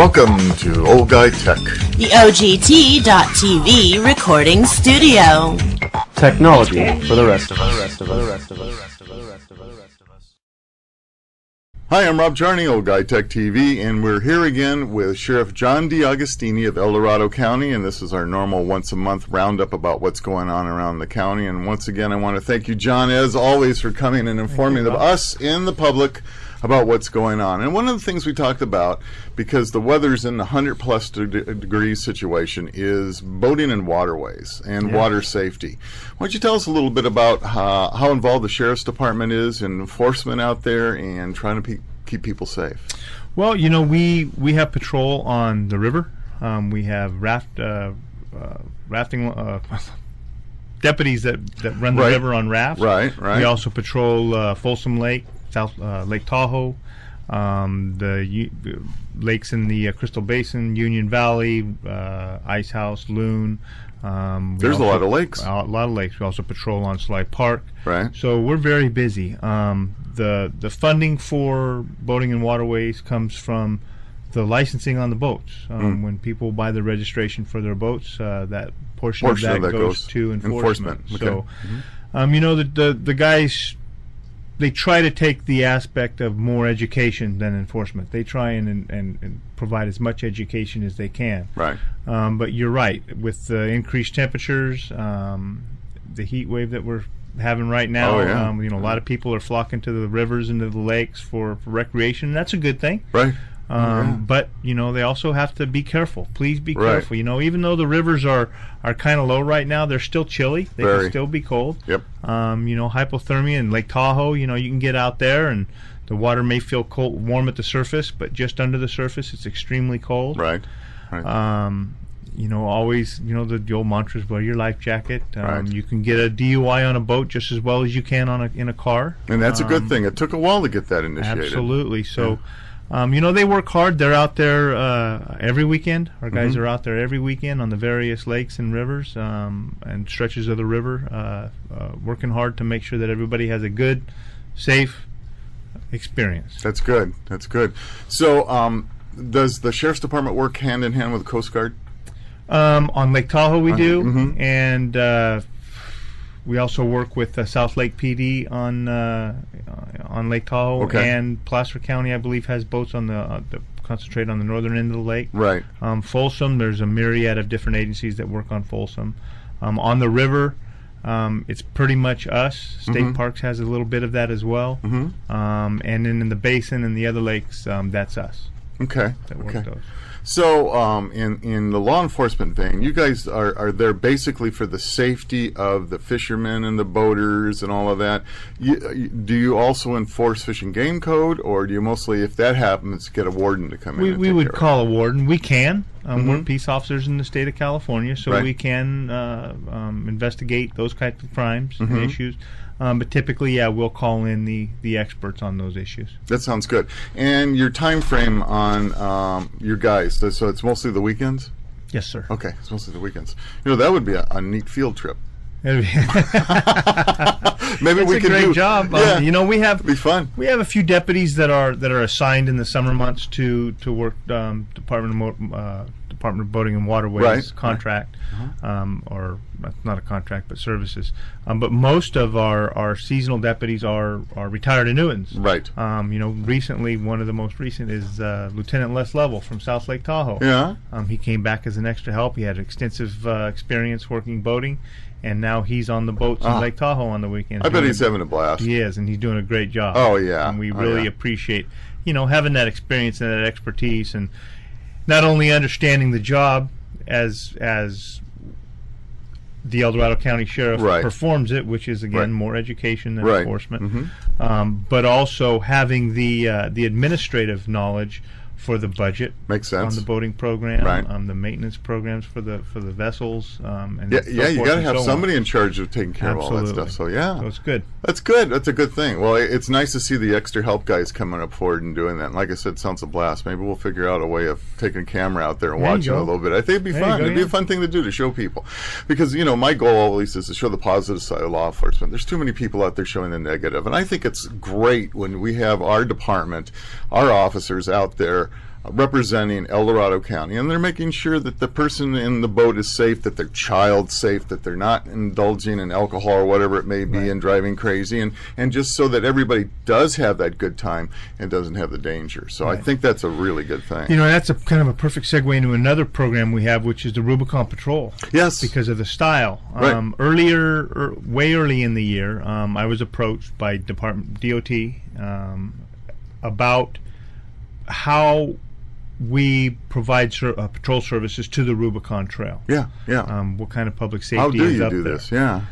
Welcome to Old Guy Tech, the OGT.TV recording studio. Technology for the rest of us. Hi, I'm Rob Charney, Old Guy Tech TV, and we're here again with Sheriff John D'Agostini of El Dorado County, and this is our normal once-a-month roundup about what's going on around the county. And once again, I want to thank you, John, as always, for coming and informing us and the public about what's going on. And one of the things we talked about, because the weather's in the 100-plus degree situation, is boating and waterways and water safety. Why don't you tell us a little bit about how involved the Sheriff's Department is in enforcement out there and trying to keep people safe? Well, you know, we have patrol on the river. We have rafting deputies that run the river on rafts. Right. We also patrol Folsom Lake, South Lake Tahoe, the lakes in the Crystal Basin, Union Valley, Ice House, Loon. There's a lot of lakes. A lot of lakes. We also patrol on Sly Park. Right. So we're very busy. The funding for boating and waterways comes from the licensing on the boats. When people buy the registration for their boats, that portion of that goes to enforcement. Okay. So, you know, the guys, they try to take the aspect of more education than enforcement. They try and provide as much education as they can. Right. But you're right. With the increased temperatures, the heat wave that we're having right now, you know, a lot of people are flocking to the rivers and to the lakes for recreation, and that's a good thing. Right. But, you know, they also have to be careful. Please be careful. You know, even though the rivers are kind of low right now, they're still chilly. They can still be cold. Yep. You know, hypothermia in Lake Tahoe, you know, you can get out there and the water may feel cold, warm at the surface, but just under the surface it's extremely cold. Right. You know, always, you know, the old mantras, wear your life jacket. You can get a DUI on a boat just as well as you can in a car. And that's a good thing. It took a while to get that initiated. Absolutely. So, you know, they work hard. They're out there every weekend. Our guys are out there every weekend on the various lakes and rivers and stretches of the river, working hard to make sure that everybody has a good, safe experience. That's good. That's good. So, does the Sheriff's Department work hand in hand with the Coast Guard? On Lake Tahoe we do, and we also work with South Lake PD on Lake Tahoe, and Placer County, I believe, has boats on the concentrate on the northern end of the lake. Right. Folsom, there's a myriad of different agencies that work on Folsom. On the river, it's pretty much us. State Parks has a little bit of that as well. And then in the basin and the other lakes, that's us. Okay. That work those. So, in the law enforcement vein, you guys are there basically for the safety of the fishermen and the boaters and all of that. Do you also enforce Fish and Game Code, or do you mostly, if that happens, get a warden to come in? We would call a warden. We can. We're peace officers in the state of California, so we can investigate those types of crimes and issues. But typically, we'll call in the experts on those issues. That sounds good. And your time frame on your guys, so it's mostly the weekends? Yes, sir. Okay, it's mostly the weekends. You know, that would be a neat field trip. Maybe we could do a great job. You know, it'd be fun. We have a few deputies that are assigned in the summer months to work Department of Boating and Waterways contract, or not a contract, but services. But most of our seasonal deputies are retired annuitants. Right. You know, recently, one of the most recent is Lieutenant Les Lovell from South Lake Tahoe. Yeah. He came back as an extra help. He had extensive experience working boating, and now he's on the boats in Lake Tahoe on the weekends. I bet he's having a blast. He is, and he's doing a great job. Oh, yeah. And we really appreciate, you know, having that experience and that expertise, and not only understanding the job as the El Dorado County Sheriff performs it, which is, again, more education than enforcement, but also having the administrative knowledge for the budget. Makes sense. On the boating program, the maintenance programs for the vessels. And you got to have somebody in charge of taking care of all that stuff. So so it's good. That's good. That's a good thing. Well, it's nice to see the extra help guys coming up forward and doing that. And like I said, it sounds a blast. Maybe we'll figure out a way of taking a camera out there and watching a little bit. I think it'd be fun. It'd be a fun thing to do, to show people, because you know my goal always is to show the positive side of law enforcement. There's too many people out there showing the negative, and I think it's great when we have our department, our officers out there representing El Dorado County, and they're making sure that the person in the boat is safe, that their child's safe, that they're not indulging in alcohol or whatever it may be and driving crazy, and just so that everybody does have that good time and doesn't have the danger. So I think that's a really good thing. You know, that's a kind of a perfect segue into another program we have, which is the Rubicon Patrol. Yes. Because of the style. Way early in the year, I was approached by DOT about how we provide patrol services to the Rubicon Trail. Yeah. What kind of public safety how do is you up do there. this? Yeah.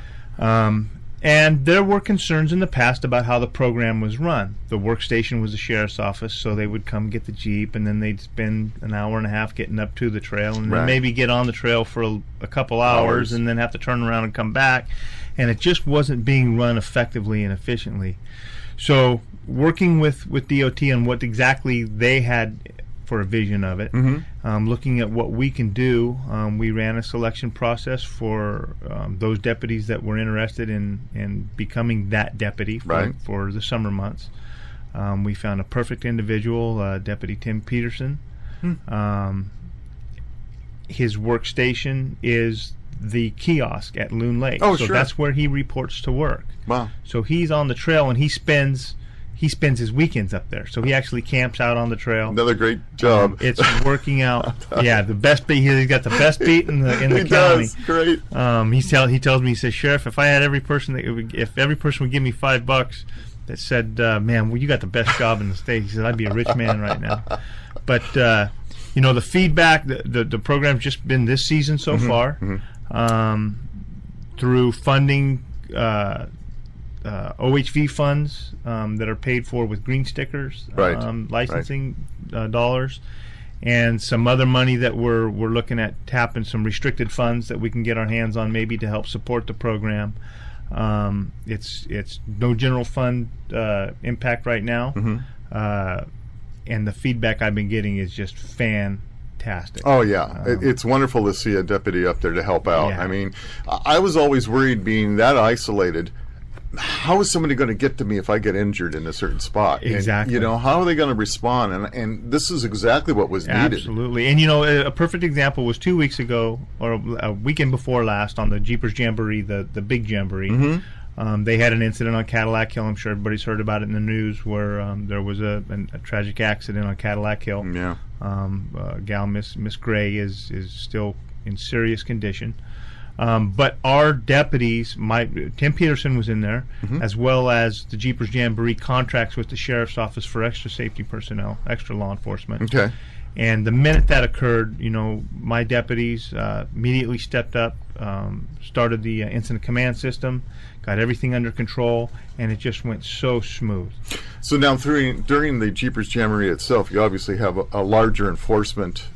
And there were concerns in the past about how the program was run. The workstation was the sheriff's office, so they would come get the Jeep, and then they'd spend an hour and a half getting up to the trail, and then maybe get on the trail for a couple hours, and then have to turn around and come back. And it just wasn't being run effectively and efficiently. So working with DOT on what exactly they had for a vision of it, looking at what we can do, we ran a selection process for those deputies that were interested in becoming that deputy for the summer months. We found a perfect individual, Deputy Tim Peterson. His workstation is the kiosk at Loon Lake. So that's where he reports to work. Wow. So he's on the trail, and he spends his weekends up there. So he actually camps out on the trail. Another great job. It's working out. Yeah, the best beat. He's got the best beat in the he county. Does. Great. He tells me, he says, Sheriff, if I had every person if every person would give me $5 that said, man, well, you got the best job in the state, he said, I'd be a rich man right now. But you know, the feedback, the program's just been this season so far, through funding. OHV funds that are paid for with green stickers, licensing dollars, and some other money that we're looking at tapping, some restricted funds that we can get our hands on maybe to help support the program. It's no general fund impact right now, and the feedback I've been getting is just fantastic. Oh yeah, it's wonderful to see a deputy up there to help out. Yeah. I mean, I was always worried, being that isolated, how is somebody going to get to me if I get injured in a certain spot? Exactly. And, you know, how are they going to respond? And this is exactly what was needed. Absolutely. And, you know, a perfect example was 2 weeks ago, or a weekend before last, on the Jeepers Jamboree, the big Jamboree. They had an incident on Cadillac Hill. I'm sure everybody's heard about it in the news, where there was a tragic accident on Cadillac Hill. Yeah. Gal, Miss Gray, is still in serious condition. But our deputies, Tim Peterson was in there, as well as the Jeepers Jamboree contracts with the Sheriff's Office for extra safety personnel, extra law enforcement. Okay. And the minute that occurred, you know, my deputies immediately stepped up, started the incident command system, got everything under control, and it just went so smooth. So now, during the Jeepers Jamboree itself, you obviously have a larger enforcement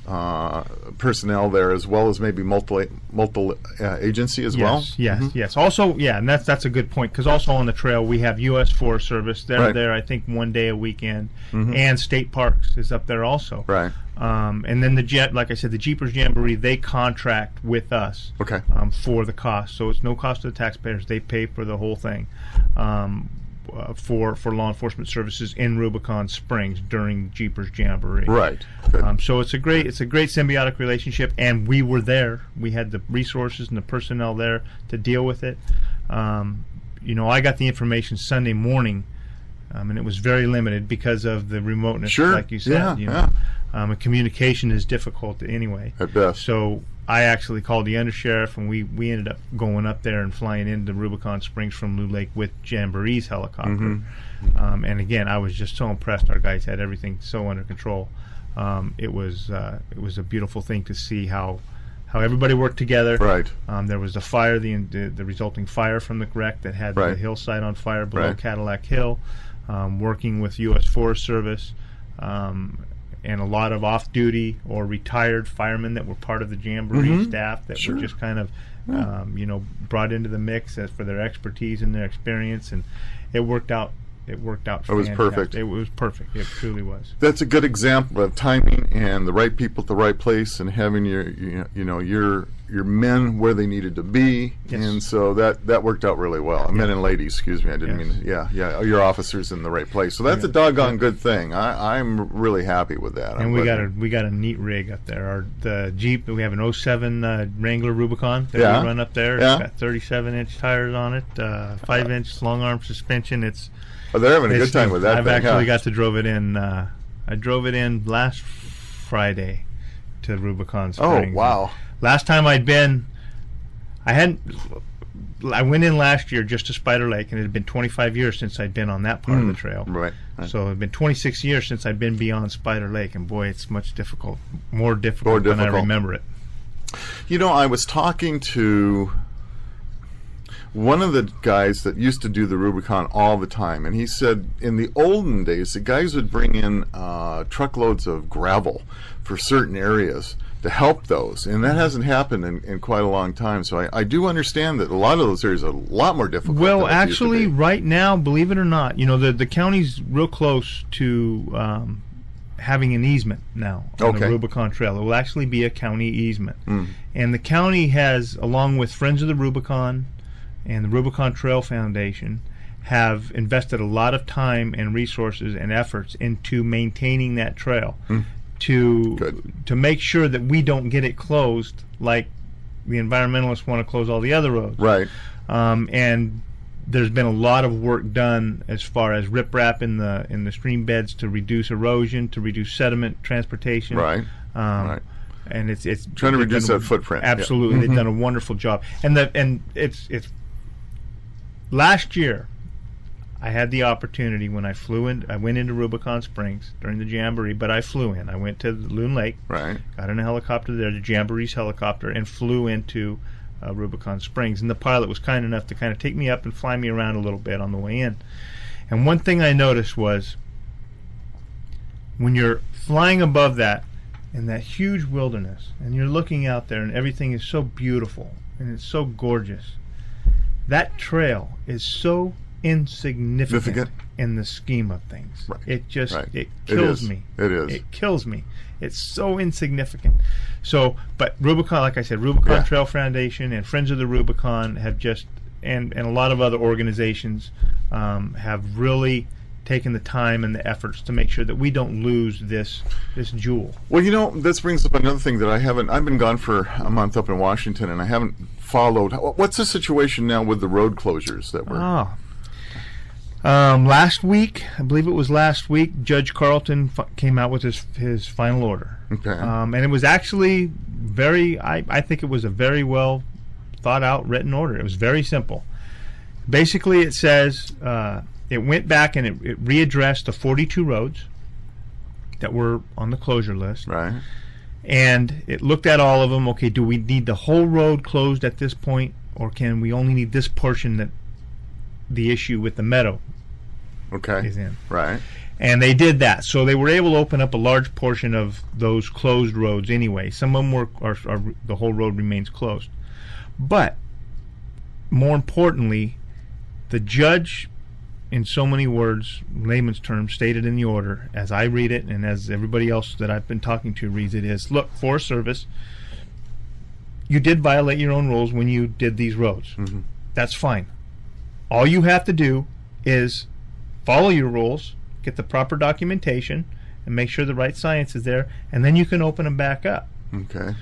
personnel there, as well as maybe multiple agency as well. Yes. Also, and that's a good point, because also on the trail we have U.S. Forest Service. They're there, I think, one day a weekend, and State Parks is up there also. Right. And then like I said, the Jeepers Jamboree, they contract with us for the cost. So it's no cost to the taxpayers. They pay for the whole thing for law enforcement services in Rubicon Springs during Jeepers Jamboree. Right. So it's a great symbiotic relationship, and we were there. We had the resources and the personnel there to deal with it. You know, I got the information Sunday morning, and it was very limited because of the remoteness, like you said. And communication is difficult anyway. At best. So I actually called the undersheriff, and we ended up going up there and flying into Rubicon Springs from Blue Lake with Jamboree's helicopter. And again, I was just so impressed. Our guys had everything so under control. It was a beautiful thing to see how everybody worked together. Right. There was a fire, the resulting fire from the wreck that had the hillside on fire below Cadillac Hill. Working with U.S. Forest Service. And a lot of off-duty or retired firemen that were part of the Jamboree staff that were just kind of, brought into the mix for their expertise and their experience, and it worked out. It was perfect. It was perfect. It truly was. That's a good example of timing and the right people at the right place, and having your your men where they needed to be, Yes. and so that worked out really well. Men and ladies, excuse me, I didn't Yes. mean. Yeah, your officers in the right place. So that's a doggone good thing. I'm really happy with that. And we got a neat rig up there. The Jeep, we have an '07 Wrangler Rubicon that we run up there. Yeah. It's got 37-inch tires on it, 5-inch long arm suspension. They're having a good time with that. I've thing, actually huh? got to drove it in. I drove it in last Friday to Rubicon Springs. Oh wow! Last time I'd been, I went in last year just to Spider Lake, and it had been 25 years since I'd been on that part of the trail. Right. So it had been 26 years since I'd been beyond Spider Lake, and boy, it's more difficult than I remember it. You know, I was talking to one of the guys that used to do the Rubicon all the time, and he said in the olden days, the guys would bring in truckloads of gravel for certain areas to help those, and that hasn't happened in quite a long time. So I do understand that a lot of those areas are a lot more difficult. Well, than it used to actually, be. right now, believe it or not, the county's real close to having an easement now on the Rubicon Trail. It will actually be a county easement. And the county has, along with Friends of the Rubicon and the Rubicon Trail Foundation, have invested a lot of time and resources and efforts into maintaining that trail to make sure that we don't get it closed like the environmentalists want to close all the other roads. Right. And there's been a lot of work done as far as riprap in the stream beds to reduce erosion, to reduce sediment transportation. Right. Right. And it's Trying to reduce that footprint. Absolutely, they've done a wonderful job. And it's last year, I had the opportunity when I flew in. I went into Rubicon Springs during the Jamboree, but I flew in. I went to Loon Lake, Right. got in a helicopter there, the Jamboree's helicopter, and flew into Rubicon Springs. And the pilot was kind enough to kind of take me up and fly me around a little bit on the way in. And one thing I noticed was when you're flying above that in that huge wilderness, and you're looking out there, and everything is so beautiful and it's so gorgeous, that trail is so insignificant in the scheme of things. Right. It just Right. it kills is. me. It is. It kills me. It's so insignificant. So, but Rubicon, like I said, Rubicon Trail Foundation and Friends of the Rubicon have just, and a lot of other organizations have really taken the time and the efforts to make sure that we don't lose this jewel. Well, this brings up another thing that I've been gone for a month up in Washington, and I haven't followed. What's the situation now with the road closures that were? Last week, I believe it was last week, Judge Carlton came out with his final order. Okay. And it was actually I think it was a very well thought out written order. It was very simple. Basically, it says it went back and it readdressed the 42 roads that were on the closure list. Right. And it looked at all of them. Okay, do we need the whole road closed at this point, or can we only need this portion that the issue with the meadow is in? Right. And they did that. So they were able to open up a large portion of those closed roads anyway. Some of them are the whole road remains closed. But more importantly, the judge, in so many words, layman's terms, stated in the order, as I read it and as everybody else that I've been talking to reads it, is, look, Forest Service, you did violate your own rules when you did these roads. Mm-hmm. That's fine. All you have to do is follow your rules, get the proper documentation, and make sure the right science is there, and then you can open them back up. Okay.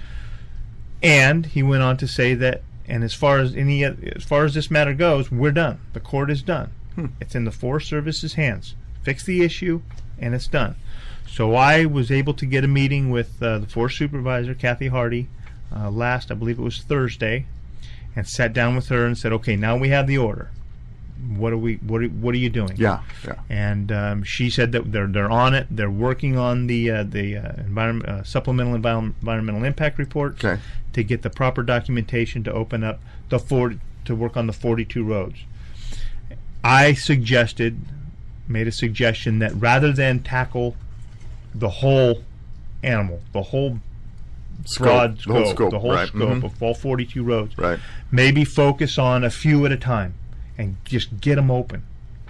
And he went on to say that, and as far as this matter goes, we're done. The court is done. It's in the Forest Service's hands. Fix the issue, and it's done. So I was able to get a meeting with the Forest Supervisor, Kathy Hardy, I believe it was Thursday, and sat down with her and said, okay, now we have the order. What are you doing? Yeah. And she said that they're on it. They're working on the supplemental environmental impact report to get the proper documentation to open up to work on the 42 roads. I made a suggestion that rather than tackle the whole animal, the whole broad scope, the whole scope of all 42 roads, maybe focus on a few at a time and just get them open.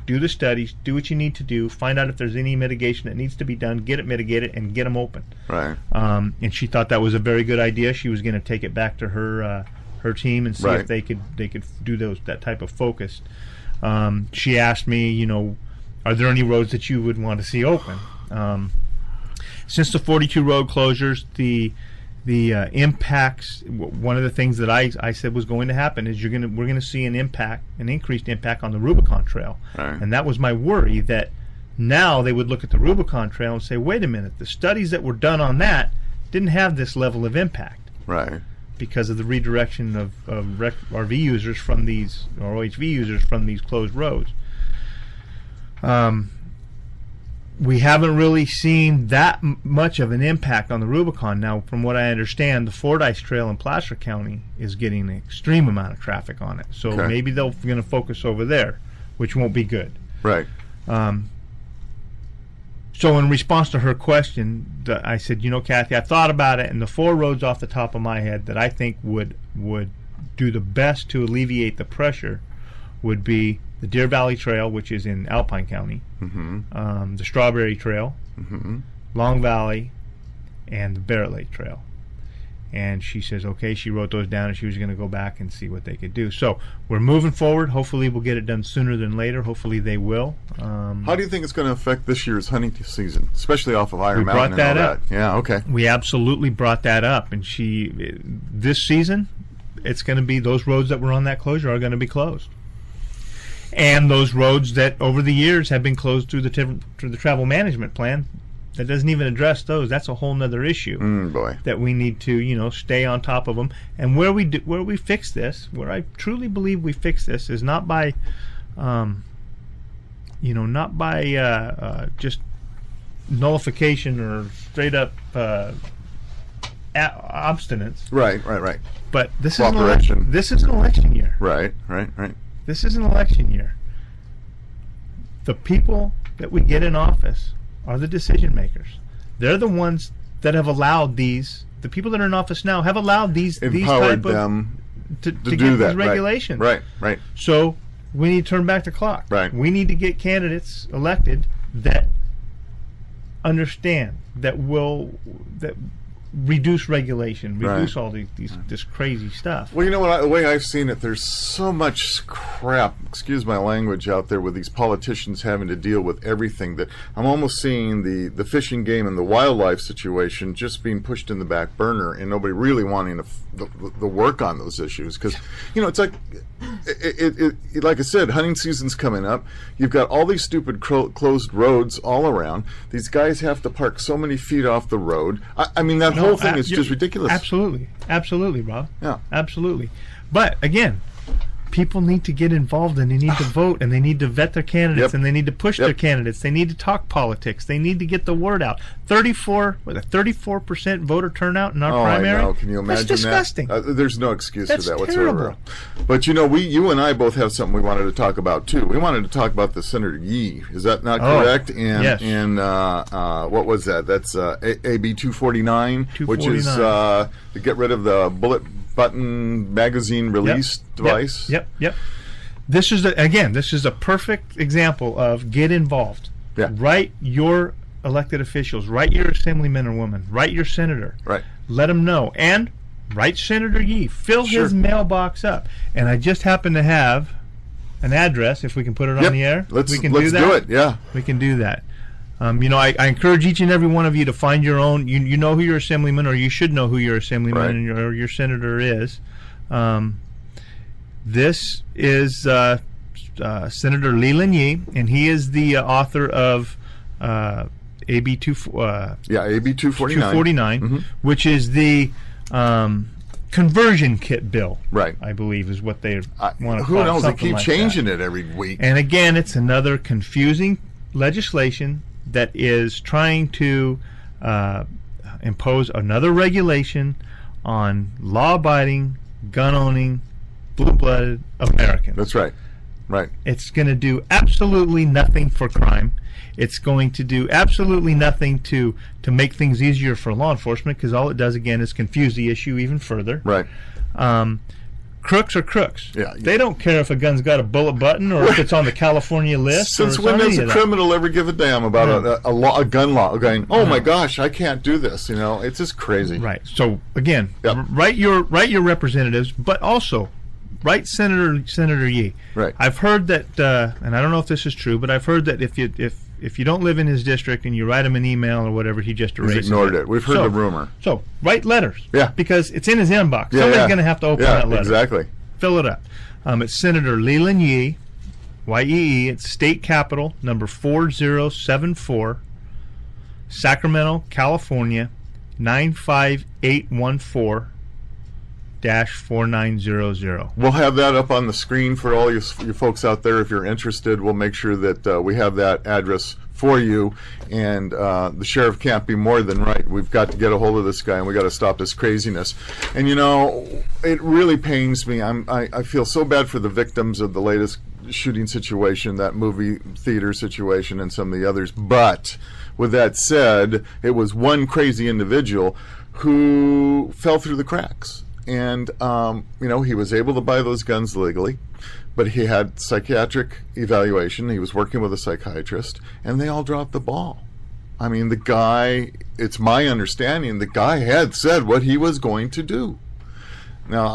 do the studies, do what you need to do, find out if there's any mitigation that needs to be done, get it mitigated, and get them open. Right. And she thought that was a very good idea. She was going to take it back to her team and see Right. if they could do that type of focus. She asked me, are there any roads that you would want to see open? Since the 42 road closures, the impacts. One of the things that I said was going to happen is we're going to see an increased impact on the Rubicon Trail, Right. and that was my worry, that now they would look at the Rubicon Trail and say, wait a minute, the studies that were done on that didn't have this level of impact Right. because of the redirection of RV users from these, or OHV users from these closed roads. We haven't really seen that much of an impact on the Rubicon. Now, from what I understand, the Fordyce Trail in Placer County is getting an extreme amount of traffic on it. So Okay. maybe they're going to focus over there, which won't be good. Right. So in response to her question, I said, Kathy, I thought about it, and the 4 roads off the top of my head that I think would do the best to alleviate the pressure would be the Deer Valley Trail, which is in Alpine County, the Strawberry Trail, Long Valley, and the Barrett Lake Trail. And she says, okay, she wrote those down, and she was going to go back and see what they could do. So we're moving forward. Hopefully we'll get it done sooner than later. Hopefully they will. How do you think it's going to affect this year's hunting season, especially off of Iron We Mountain brought that and all up. that? Yeah, okay. We absolutely brought that up. And this season, it's going to be, those roads that were on that closure are going to be closed. And those roads that over the years have been closed through the travel management plan, that doesn't even address those. That's a whole nother issue Boy. that we need to, stay on top of them. And where we fix this, where I truly believe we fix this, is not by, just nullification or straight up obstinance. Right. But this Cooperation. This is an election year. Right. This is an election year. The people that we get in office are the decision makers. They're the ones that have allowed these. The people that are in office now have allowed these Empowered type of them to do get that. these regulations. Right. So we need to turn back the clock. Right. We need to get candidates elected that understand, that reduce regulation, reduce all this crazy stuff. Well, you know what? The way I've seen it, there's so much crap, excuse my language, out there with these politicians having to deal with everything that I'm almost seeing the fishing game and the wildlife situation just being pushed in the back burner and nobody really wanting to work on those issues. Because, it's like, like I said, hunting season's coming up. You've got all these stupid closed roads all around. These guys have to park so many feet off the road. I mean, that whole thing is just ridiculous. Absolutely, Rob. Yeah. Absolutely. But again, people need to get involved, and they need to vote, and they need to vet their candidates, and they need to push their candidates. They need to talk politics. They need to get the word out. 34% voter turnout in our primary. I know. Can you imagine That's disgusting. that? There's no excuse That's for that whatsoever. terrible. But you and I both have something we wanted to talk about too. We wanted to talk about the Senator Yee. Is that not correct? And yes. And what was that? That's AB 249, which is to get rid of the bullet button magazine release device. Yep. This is a perfect example of get involved. Yeah. Write your elected officials. Write your assemblyman or woman. Write your senator. Right. Let them know. And write Senator Yee. Fill his mailbox up. And I just happen to have an address. If we can put it on the air, let's do it. Yeah. We can do that. I encourage each and every one of you to find your own. You know who your assemblyman, or you should know who your assemblyman or your senator is. This is Senator Leland Yee, and he is the author of AB 249, which is the conversion kit bill. Right. I believe is what they want to call it. Who knows? They keep like changing that. it every week. And again, it's another confusing legislation that is trying to impose another regulation on law-abiding, gun-owning, blue-blooded Americans. That's right. Right. It's going to do absolutely nothing for crime. It's going to do absolutely nothing to make things easier for law enforcement, because all it does, again, is confuse the issue even further. Right. crooks are crooks. Yeah. They don't care if a gun's got a bullet button or if it's on the California list. Since when does a criminal ever give a damn about a gun law? Going, oh my gosh, I can't do this. You know, it's just crazy. Right. So again, write your representatives, but also write Senator Yee. Right. I've heard that, and I don't know if this is true, but I've heard that if you don't live in his district and you write him an email or whatever, he just erases He's ignored it. We've heard the rumor. So write letters. Yeah. Because it's in his inbox. Yeah, Somebody's going to have to open that letter. Exactly. Fill it up. It's Senator Leland Yee, Y-E-E. It's State Capitol, number 4074, Sacramento, California, 95814. -4900. We'll have that up on the screen for all you folks out there. If you're interested, we'll make sure that we have that address for you. And the sheriff can't be more than right. We've got to get a hold of this guy, and we got to stop this craziness. And you know, it really pains me. I feel so bad for the victims of the latest shooting situation, that movie theater situation, and some of the others. But with that said, it was one crazy individual who fell through the cracks. And, you know, he was able to buy those guns legally, but he had psychiatric evaluation. He was working with a psychiatrist, and they all dropped the ball. I mean, the guy, it's my understanding, the guy had said what he was going to do. Now,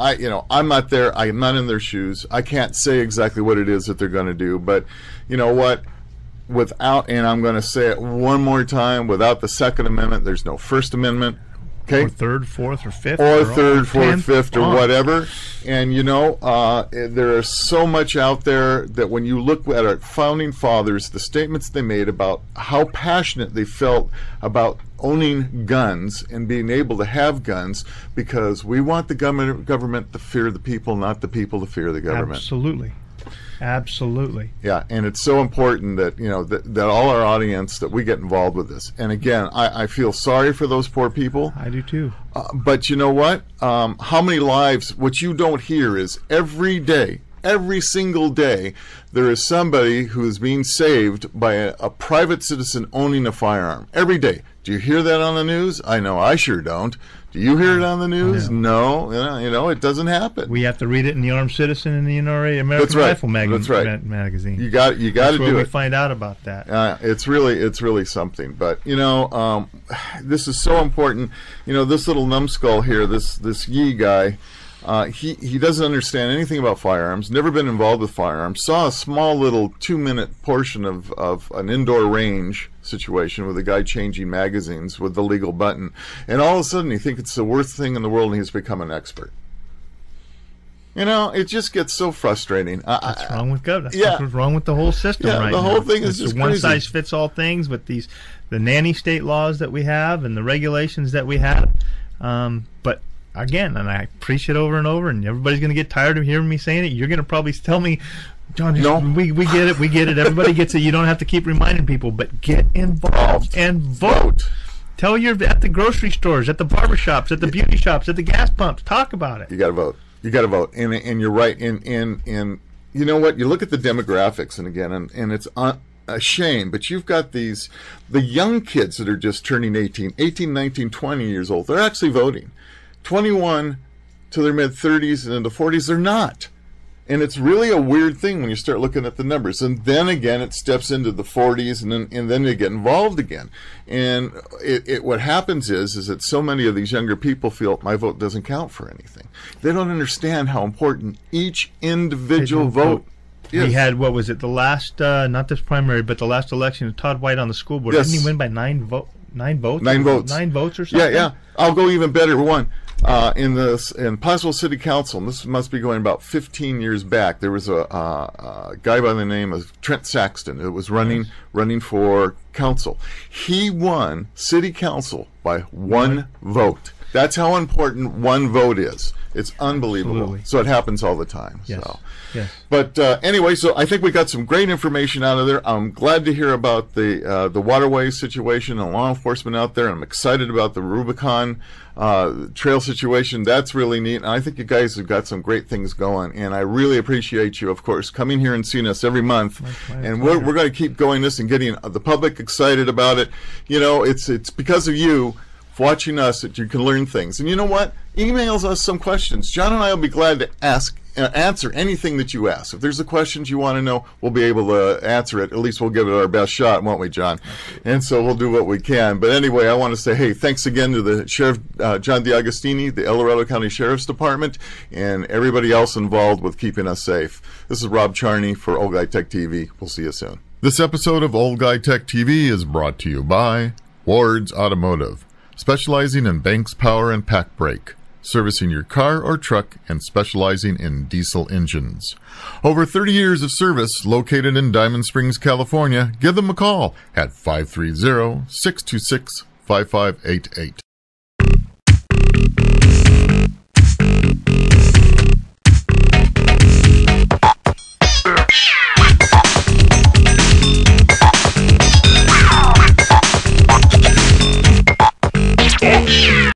I'm not there. I'm not in their shoes. I can't say exactly what it is that they're going to do, but you know what? Without, and I'm going to say it one more time, without the Second Amendment, there's no First Amendment. Okay. Or third, fourth, or fifth. Or third, fourth, fifth, or whatever. And, you know, there is so much out there that when you look at our founding fathers, the statements they made about how passionate they felt about owning guns and being able to have guns, because we want the government to fear the people, not the people to fear the government. Absolutely. Absolutely. Yeah, and it's so important that, you know, that all our audience, that we get involved with this. And again, I feel sorry for those poor people. I do too. But you know what? How many lives, what you don't hear is every day, every single day, there is somebody who is being saved by a private citizen owning a firearm. Every day. Do you hear that on the news? I know I sure don't. Do you hear it on the news? No. You know, it doesn't happen. We have to read it in the Armed Citizen and the NRA American Rifle magazine. That's right. Magazine. You got to do it. That's where we find out about that. It's really something. But you know, this is so important. You know, this little numbskull here, this Yee guy. He doesn't understand anything about firearms, never been involved with firearms, saw a small little 2-minute portion of an indoor range situation with a guy changing magazines with the legal button, and all of a sudden he thinks it's the worst thing in the world and he's become an expert. You know, it just gets so frustrating. What's wrong with government? That's what's wrong with the whole system right now. The whole thing is just one crazy. size fits all things with the nanny state laws that we have and the regulations that we have. But again, and I preach it over and over, and everybody's going to get tired of hearing me saying it. You're going to probably tell me, John, no. we get it. Everybody gets it. You don't have to keep reminding people, but get involved and vote. Tell at the grocery stores, at the barbershops, at the beauty shops, at the gas pumps. Talk about it. You got to vote. You got to vote. And you're right. And you know what? You look at the demographics, and again, and it's a shame, but you've got the young kids that are just turning 18, 19, 20 years old. They're actually voting. 21 to their mid-30s and into 40s, they're not. And it's really a weird thing when you start looking at the numbers. And then again, it steps into the 40s, and then they get involved again. And what happens is that so many of these younger people feel my vote doesn't count for anything. They don't understand how important each individual vote is. We had, what was it, the last, not this primary, but the last election, Todd White on the school board. Yes. Didn't he win by 9 votes? 9 votes? 9 votes. 9 votes or something? Yeah. I'll go even better. One. In Pottsville City Council, and this must be going about 15 years back, there was a guy by the name of Trent Saxton who was running for council. He won city council by 1 vote. That's how important 1 vote is. It's unbelievable. Absolutely. So it happens all the time. Yes. So. Yes. But anyway, so I think we got some great information out of there. I'm glad to hear about the waterway situation and law enforcement out there. I'm excited about the Rubicon trail situation. That's really neat. And I think you guys have got some great things going. And I really appreciate you, of course, coming here and seeing us every month. And we're going to keep going this and getting the public excited about it. You know, it's because of you. watching us that you can learn things. And you know what? Emails us some questions. John and I will be glad to answer anything that you ask. If there's a questions you want to know, we'll be able to answer it. At least we'll give it our best shot, won't we, John? And so we'll do what we can. But anyway, I want to say, hey, thanks again to the Sheriff John DeAugustini, the El Dorado County Sheriff's Department, and everybody else involved with keeping us safe. This is Rob Charney for Old Guy Tech TV. We'll see you soon. This episode of Old Guy Tech TV is brought to you by Ward's Automotive, specializing in Banks Power and Pack Brake, servicing your car or truck and specializing in diesel engines. Over 30 years of service, located in Diamond Springs, California. Give them a call at 530-626-5588.